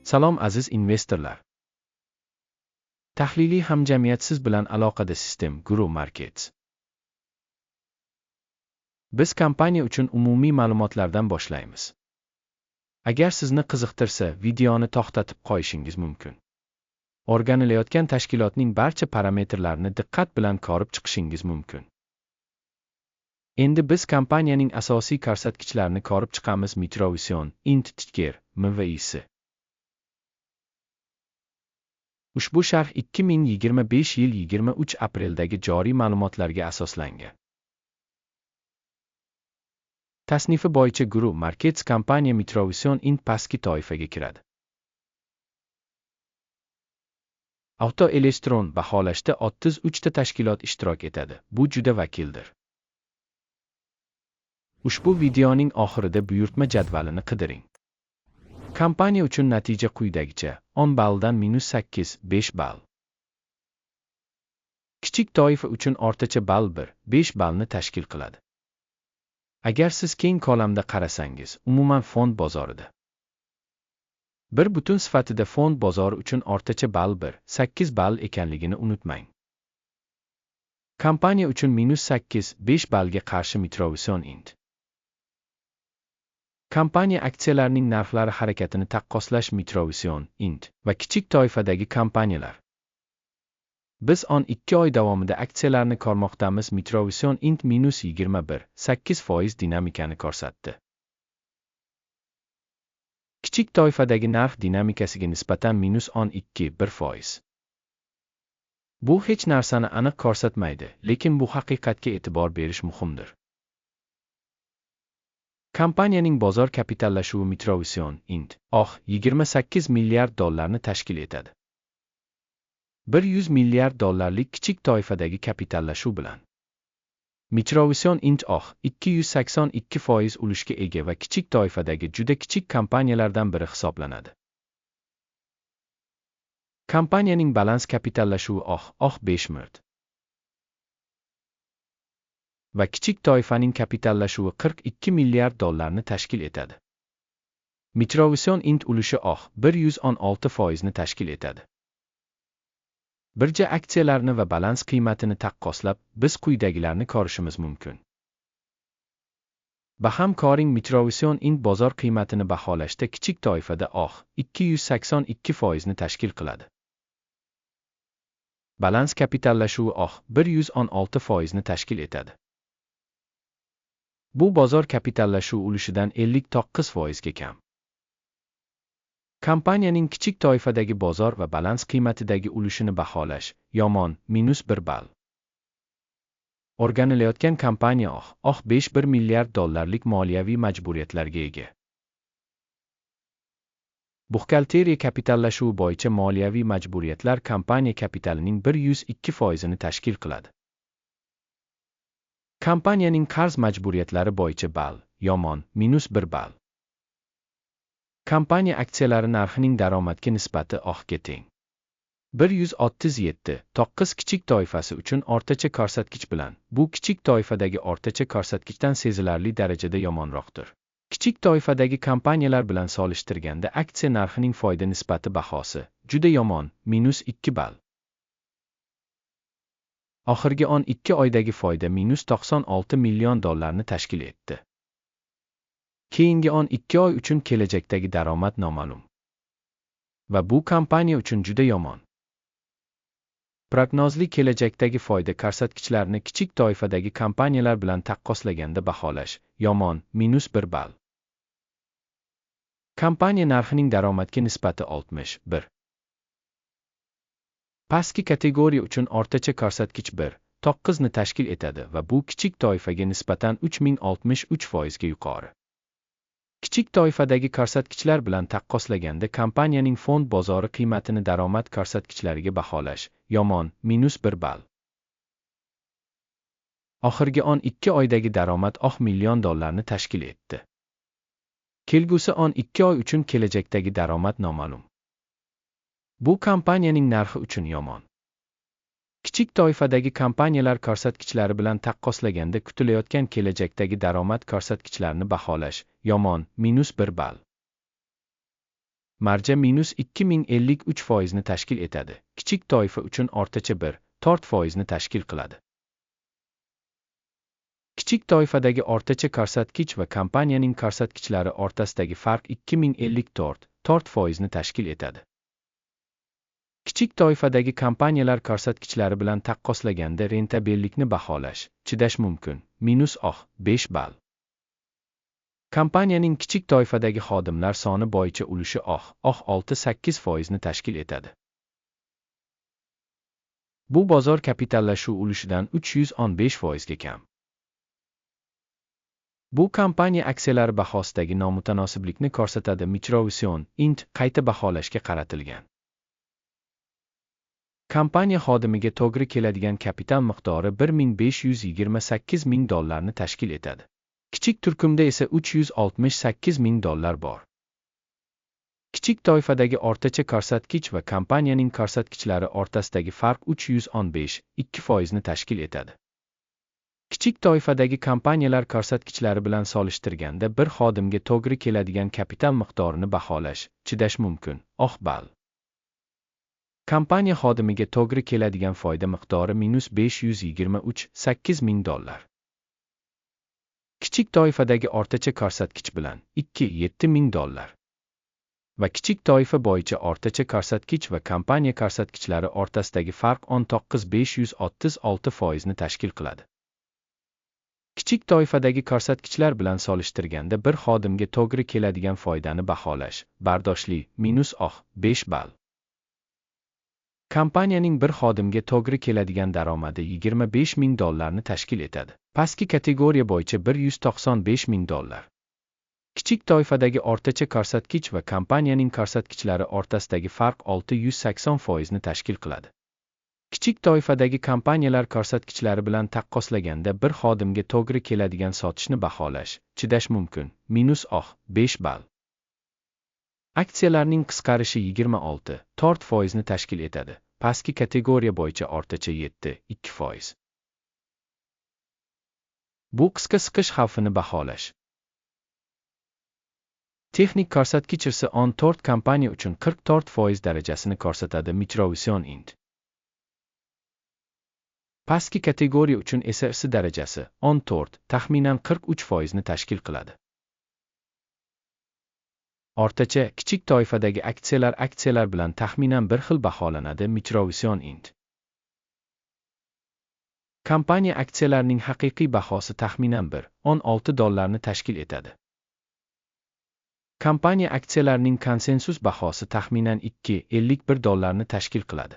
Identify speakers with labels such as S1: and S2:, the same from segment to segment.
S1: Salom aziz investorlar. Tahliliy hamjamiyat siz bilan aloqada System Guru Markets. Biz kompaniya uchun umumiy ma'lumotlardan boshlaymiz. Agar sizni qiziqtirsa, videoni to'xtatib qo'yishingiz mumkin. O'rganilayotgan tashkilotning barcha parametrlarini diqqat bilan ko'rib chiqishingiz mumkin. Endi biz kompaniyaning asosiy ko'rsatkichlarini ko'rib chiqamiz. Mitrovision, Int ticker, MVI'si. Ushbu sharh 2025 yil 23 apreldagi joriy ma'lumotlarga asoslangan. Tasnifi bo'yicha Guru Markets kompaniya Mitrovision Int pastki toifaga kiradi. Avtoelektron baholashda 33 ta tashkilot ishtirok etadi. Bu juda vakildir. Ushbu videoning oxirida buyurtma jadvalini qidiring. Kompaniya uchun natija quyidagicha: 10 balldan -8, 5 ball. Kichik toifa uchun o'rtacha ball 1, 5 ballni tashkil qiladi. Agar siz keng ko'lamda qarasangiz, umuman fond bozorida bir butun sifatida fond bozori uchun o'rtacha ball 1, 8 ball ekanligini unutmang. Kompaniya uchun -8, 5 ballga qarshi Mitrovision Int. Kompaniya aksiyalarining narxlari harakatini taqqoslash. Mitrovision Int va kichik toifadagi kompaniyalar. Biz 12 oy davomida aksiyalarni ko'rmoqdamiz. Mitrovision Int -21,8% dinamikani ko'rsatdi. Kichik toifadagi narx dinamikasiga nisbatan -12,1%. Bu hech narsani aniq ko'rsatmaydi, lekin bu haqiqatga e'tibor berish muhimdir. Kompaniyaning bozor kapitallashuvi Mitrovision Int 28 milliard dollarni tashkil etadi. 100 milliard dollarlik kichik toifadagi kapitallashuv bilan Mitrovision Int 282% ulushga ega va kichik toifadagi juda kichik kompaniyalardan biri hisoblanadi. Kompaniyaning balans kapitallashuvi 5 milliard va kichik toifaning kapitallashuvi 42 milliard dollarni tashkil etadi. Mitrovision Int ulushi 116% ni tashkil etadi. Birja aksiyalarni va balans qiymatini taqqoslab, biz quyidagilarni ko'rishimiz mumkin. Baham ko'ring. Mitrovision Int bozor qiymatini baholashda kichik toifada 282% ni tashkil qiladi. Balans kapitallashuvi 116% ni tashkil etadi. Bu bozor kapitallashuv ulushidan 59% ga kam. Kompaniyaning kichik toifadagi bozor va balans qiymatidagi ulushini baholash yomon -1 ball. O'rganilayotgan kompaniya 1 milliard dollarlik moliyaviy majburiyatlarga ega. Buxgalteriya kapitallashuvi bo'yicha moliyaviy majburiyatlar kompaniya kapitalining 102% ni tashkil qiladi. Kompaniyaning qarz majburiyatlari bo'yicha ball yomon -1 ball. Kompaniya aksiyalari narxining daromadga nisbati ga teng. 137.9 kichik toifasi uchun o'rtacha ko'rsatkich bilan, bu kichik toifadagi o'rtacha ko'rsatkichdan sezilarli darajada yomonroqdir. Kichik toifadagi kompaniyalar bilan solishtirganda aksiya narxining foyda nisbati bahosi juda yomon -2 ball. Oxirgi 12 oydagi foyda -96 million dollarni tashkil etdi. Keyingi 12 oy uchun kelajakdagi daromad noma'lum. Va bu kompaniya uchun juda yomon. Prognozli kelajakdagi foyda ko'rsatkichlarini kichik toifadagi kompaniyalar bilan taqqoslaganda baholash yomon -1 ball. Kompaniya narxining daromadga nisbati 61. Pastki kategoriya uchun o'rtacha ko'rsatkich 1,9 ni tashkil etadi va bu kichik toifaga nisbatan 3063% ga yuqori. Kichik toifadagi ko'rsatkichlar bilan taqqoslaganda kompaniyaning fond bozori qiymatini daromad ko'rsatkichlariga baholash yomon -1 ball. Oxirgi 12 oydagi daromad million dollarni tashkil etdi. Kelgusi 12 oy uchun kelajakdagi daromad noma'lum. Bu kompaniyaning narxi uchun yomon. Kichik toifadagi kompaniyalar ko'rsatkichlari bilan taqqoslaganda kutilayotgan kelajakdagi daromad ko'rsatkichlarini baholash yomon -1 ball. Marja -2053% ni tashkil etadi. Kichik toifa uchun o'rtacha 1,4% tashkil qiladi. Kichik toifadagi o'rtacha ko'rsatkich va kompaniyaning ko'rsatkichlari o'rtasidagi farq 2054,4% ni tashkil etadi. Kichik toifadagi kompaniyalar ko'rsatkichlari bilan taqqoslaganda rentabellikni baholash, chidash mumkin, -5 ball. Kompaniyaning kichik toifadagi xodimlar soni bo'yicha ulushi 6-8% ni tashkil etadi. Bu bozor kapitallashuv ulushidan 315% ga kam. Bu kompaniya aksiyalari bahosidagi nomutanosiblikni ko'rsatadi. Microvision Int qayta baholashga qaratilgan. Kompaniya xodimiga to'g'ri keladigan kapital miqdori $1,528,000 ni tashkil etadi. Kichik turkumda esa $368,000 bor. Kichik toifadagi o'rtacha ko'rsatkich va kompaniyaning ko'rsatkichlari o'rtasidagi farq 315,2% ni tashkil etadi. Kichik toifadagi kompaniyalar ko'rsatkichlari bilan solishtirganda bir xodimga to'g'ri keladigan kapital miqdorini baholash, chidash mumkin, ball. Kompaniya xodimiga to'g'ri keladigan foyda miqdori $523,800. Kichik toifadagi o'rtacha ko'rsatkich bilan $2,700. Va kichik toifa bo'yicha o'rtacha ko'rsatkich va kompaniya ko'rsatkichlari o'rtasidagi farq 19,536% ni tashkil qiladi. Kichik toifadagi ko'rsatkichlar bilan solishtirganda bir xodimga to'g'ri keladigan foydani baholash, bardoshli, -5 ball. Kompaniyaning bir xodimga to'g'ri keladigan daromadi $25,000 ni tashkil etadi. Pastki kategoriya bo'yicha $195,000. Kichik toifadagi o'rtacha ko'rsatkich va kompaniyaning ko'rsatkichlari o'rtasidagi farq 680% ni tashkil qiladi. Kichik toifadagi kompaniyalar ko'rsatkichlari bilan taqqoslaganda bir xodimga to'g'ri keladigan sotishni baholash, chidash mumkin, -5 ball. Aksiyalarning qisqarishi 26,4% ni tashkil etadi. Pastki kategoriya bo'yicha o'rtacha 7,2%. Bu qisqa siqish xavfini baholash. Texnik ko'rsatkich esa 14 kompaniya uchun 44% darajasini ko'rsatadi. Microvision Int. Pastki kategoriya uchun esa ISI darajasi 14, taxminan 43% ni tashkil qiladi. O'rtacha kichik toifadagi aksiyalar bilan taxminan bir xil baholanadi. Microvision Int. Kompaniya aksiyalarining haqiqiy bahosi taxminan $16 ni tashkil etadi. Kompaniya aksiyalarining konsensus bahosi taxminan $2.51 ni tashkil qiladi.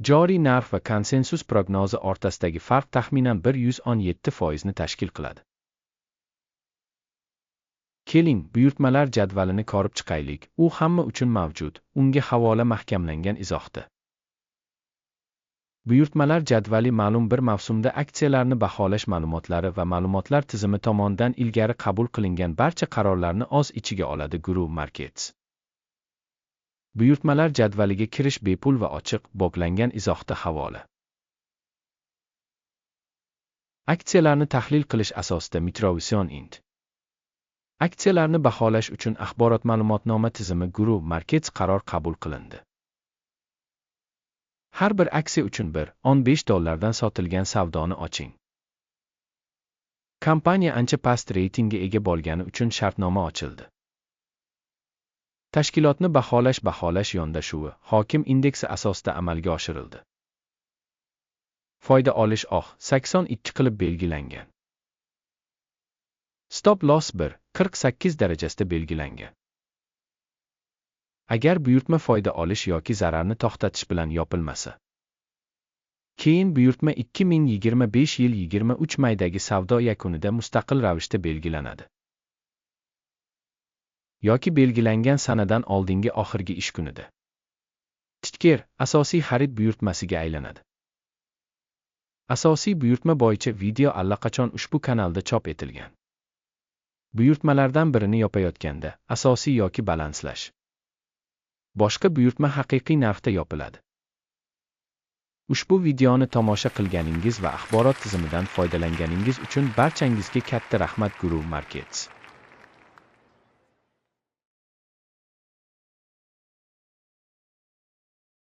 S1: Joriy narx va konsensus prognozi o'rtasidagi farq taxminan 117% ni tashkil qiladi. Keling, buyurtmalar jadvalini ko'rib chiqaylik. U hamma uchun mavjud. Unga havola mahkamlangan izohda. Buyurtmalar jadvali ma'lum bir mavsumda aksiyalarni baholash ma'lumotlari va ma'lumotlar tizimi tomonidan ilgari qabul qilingan barcha qarorlarni o'z ichiga oladi. Guru Markets. Buyurtmalar jadvaliga kirish bepul va ochiq, bog'langan izohda havola. Aksiyalarni tahlil qilish asosida Microvision Int. Aksiyalarni baholash uchun axborot ma'lumotnoma tizimi Guru Markets qaror qabul qilindi. Har bir aksiya uchun $15 dan sotilgan savdoni oching. Kompaniya ancha past reytingga ega bo'lgani uchun shartnoma ochildi. Tashkilotni baholash yondashuvi hokim indeksi asosida amalga oshirildi. Foyda olish 82 qilib belgilangan. Stop loss 48 darajasida belgilangan. Agar buyurtma foyda olish yoki zararni to'xtatish bilan yopilmasa, keyin buyurtma 2025 yil 23 maydagi savdo yakunida mustaqil ravishda belgilanadi. Yoki belgilangan sanadan oldingi oxirgi ish kunida. Ticker asosiy xarid buyurtmasiga aylanadi. Asosiy buyurtma bo'yicha video allaqachon ushbu kanalda chop etilgan. Buyurtmalardan birini yopayotganda asosiy yoki balanslash. Boshqa buyurtma haqiqiy narxda yopiladi. Ushbu videoni tomosha qilganingiz va axborot tizimidan foydalanganingiz uchun barchangizga katta rahmat. Guru Markets.